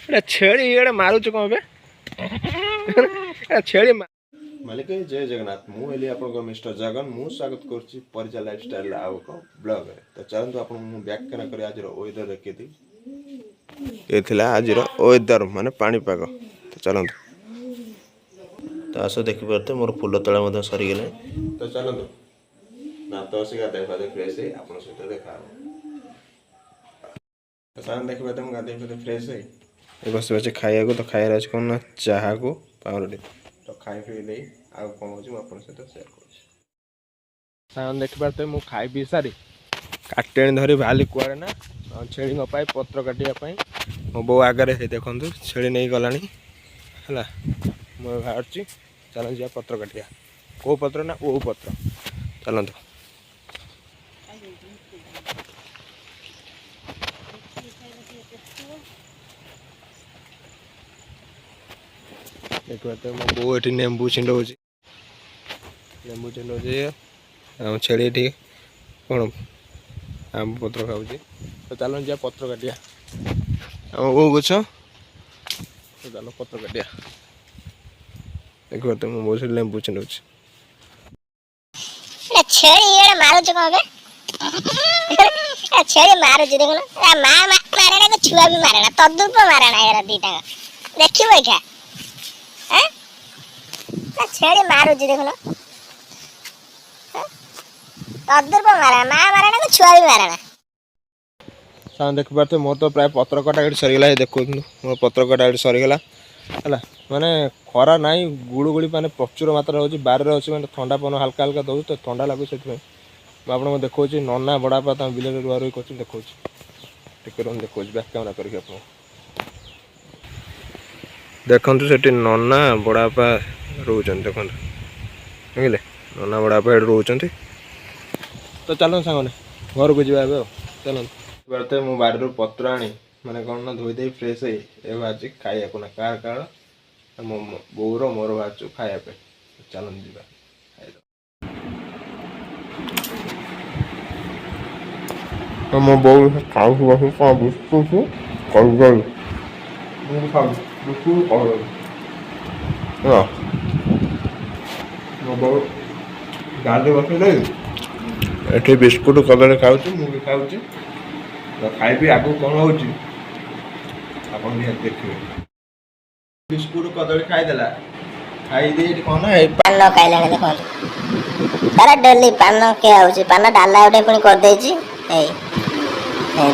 छेड़ी ये मारुच कौन बे छेड़ी मालिक जय जगन्नाथ मुझे आप मिस्टर जगन मु स्वागत करुच्ची परिचा लाइफस्टाइल आउ ब्लॉग तो चलते आप व्याख्यान कर आज वेदर देखी ये आज वेदर माने पाणीपाग तो चलते तो आस देखिपे मोर फूल तला सरीगले तो चलते ना तो गाधे फाधे फ्रेश आप सहित देखा तो सामने देखिए तो गाधे फाधे फ्रेश है बस बस खाया तो खाइर अच्छे कौन ना चाह को पावरटी तो खाई पी दे आउ कौन हो सहित सेयार कर देखिपारे मुझे खाई पी सारी काटे धरी बाहरी कुआड़े ना छेली पत्र काटापी मो बो आगे देखु छेली नहीं गला है मुझे बाहर चल जा पत्र काटिया कौ पत्र ना ओ पत्र चलतु देखो तो मो बो ये नेम्बू छिंडौ छेड़ी ये कौन आम पत्र खाऊँ तो चलो जा पत्र काटिया आम ओ गछ तो चलो पत्र काटिया देखो तो मो बो लेंबू छिंडौ छेड़ी ये मारुच कौन बे छेड़ी मारुच देखो ना मां मारे ना छुआ भी मारे ना तदुप मारे ना यार दीटा देखियो क्या हैं छेड़ी मारुच देखो ना तदुप मारे मां मारे ना छुआ भी मारे ना सामने देख पारे मोर तो प्राय पत्र कटा ये सरीगला देखो मोर पत्र कटा ये सरीगला है माने खरा ना गुड़गुड़ी माने प्रचुर मात्रा हो बारे अच्छे मैंने ठंडा पवन हल्का हल्का दौ तो ठंडा लगुच से आपको देखा नना बड़ापा बिल रुआ रुई कर देखा देखा बैक कैमेरा करके देखु से नना बड़ापा रोचन देखो बुझे नना बड़ापा ये रोच तो चलो सांगने घर को जा चलते मु बाड़ी पत्र आनी मैंने कौन ना धोईदे फ्रेश है बाहर खाया ना कार कारण मो बोर मोर बाहर खायापे चलन जा तो मो बो खाऊ बिस्कुट मो बो गाड़ी बस ये बिस्कुट कदली खाऊँ मुझे खाऊँ तो खाइबी आगू कौन हो देखिए बिस्कुट कदली खाईदेला खाई कौन पान खाइला देखो तारा डेली पान के आउची पान डाला उठे पुणी कर देची ए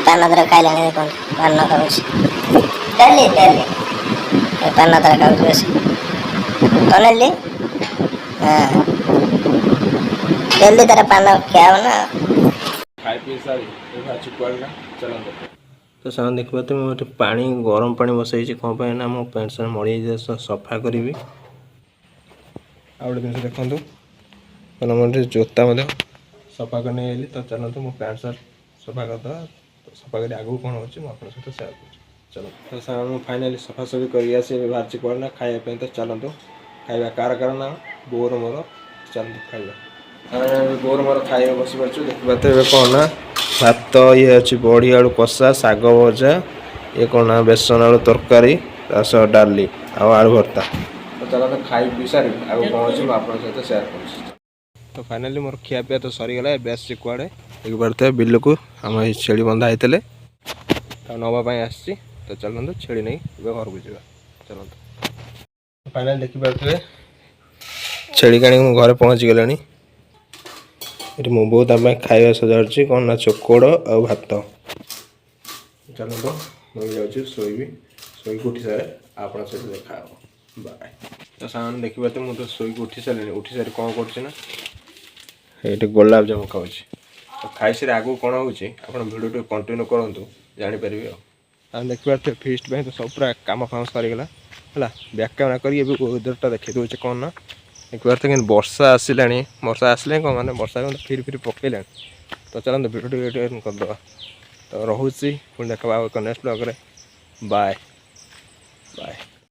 पान दर खाइला देखो पान खाउची डेली डेली पान दर खाउची बस तनेली हां डेली तारा पान खाओ ना खाई पी सारी भाजी पड़ा चलते तो सामान देखिए तो मुझे पानी गरम पानी बसई कौन पाई ना मो पैंट सार्ट मड़ी सफा करी आउ जिन देखूँ मैंने मोटे जोता सफा करने गली तो चलते मो पैंट सार्ट सफा करदे तो सफा कर आगू कौन हो सहित सेयार कर चलो तो सामान फाइनाली सफा सफी कर बाहर पड़ना खायापी तो चलतु खाଇବା कार कार ना बोर मोर चलते खाଇବା बोर मोर खाଇବା बस पार्छु देखिए कौन ना भात ये अच्छी बड़ी आलू कषा शाग भजा ये कौन ना बेसन आलू तरकारी डाली आलू भर्ता तो चलो तो खाई पी सारी आगे कौन अच्छे आप सहित सेयार कर तो फाइनाली मोर खिया पिया तो सरीगला बेस कुआड़े देख पारे बिल को आम छेली बंधा होते नापी आसी तो चलते छेली नहीं घर को जा चलते फाइनाली देखिपे छेली का घर पहुँची गला ये मो बो खाଇବା सजाड़ी कौन ना चोकड़ आ भात चलो मुझे शोबी शोक उठी सारे आप सहित देखा बाय तो सामान देखिए मुझे शोक उठी सारे उठी सारी कौन कर ये गुलाब जामुन खाऊँ तो खाई सारे आगू कौन होडियो कंटिन्यू करूँ जापर आ देखिए फिस्ट तो सब पूरा कम फाम सरीगला है बैक कैमेरा करदरटा देखी दूचे कौन ना देखिए कि वर्षा आसला वर्षा आसले कौन मैंने वर्षा फिर फिर पकड़ा तो चलते भिडियो करदे तो रोचे पुणी देखा नेक्स्ट ब्लॉग बाय बाय।